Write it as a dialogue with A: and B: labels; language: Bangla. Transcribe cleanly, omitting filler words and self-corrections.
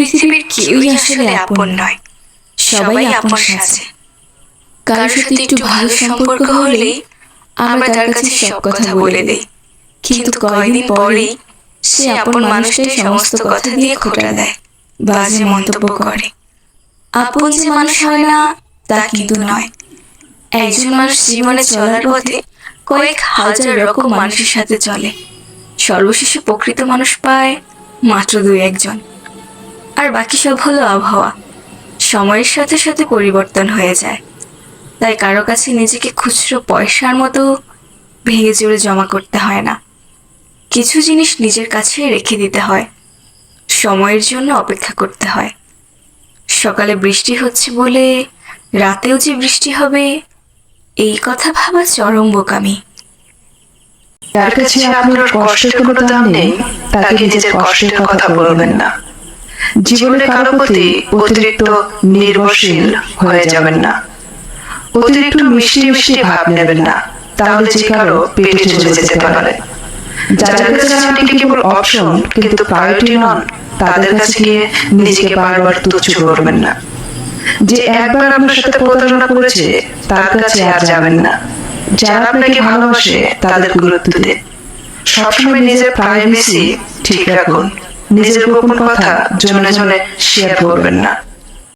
A: পৃথিবীর কেউই আসলে আপন নয়, সবাই আপন সাজে। কারোর সাথে একটু ভালো সম্পর্ক হলেই আমরা তার কাছে সব কথা বলে দেই, কিন্তু কয়েকদিন পরেই সে আপন মানুষটাই সমস্ত কথা দিয়ে খোঁটা দেয়, বাজে মন্তব্য করে। আপন যে মানুষ হয় না তা কিন্তু নয়। একজন মানুষ জীবনে চলার পথে কয়েক হাজার রকম মানুষের সাথে চলে, সর্বশেষে প্রকৃত মানুষ পায় মাত্র 2-1 জন। আর বাকি সব হলো আবহাওয়া, সময়ের সাথে সাথে পরিবর্তন হয়ে যায়। তাই কারো কাছে নিজেকে খুচরো পয়সার মতো ভেঙে চুরে জমা করতে হয় না। কিছু জিনিস নিজের কাছে রেখে দিতে হয়, সময়ের জন্য অপেক্ষা করতে হয়। সকালে বৃষ্টি হচ্ছে বলে রাতেও যে বৃষ্টি হবে এই কথা ভাবা চরম বোকামি।
B: যার কাছে আপনার কষ্টের কোনো দাম নেই তাকে নিজের কষ্টের কথা বলবেন না। জীবনে কারো প্রতি অতিরিক্ত নির্ভরশীল হয়ে যাবেন না। অতিরিক্ত মিষ্টি মিষ্টি ভাব নেবেন না, তাহলে যে কারো পেটে চলে যেতে পারে। যাদের কাছে আপনি কেবল অপশন কিন্তু প্রায়োরিটি নন, তাদের কাছে গিয়ে নিজেকে বারবার তুচ্ছ করবেন না। যে একবার আপনার সাথে প্রতারণা করেছে তার কাছে আর যাবেন না। যারা আপনাকে ভালোবাসে তাদের গুরুত্ব দিন। সবসময় নিজের প্রাইভেসি ঠিক রাখুন। নিজের গোপন কথা জনে জনে শেয়ার করবেন না।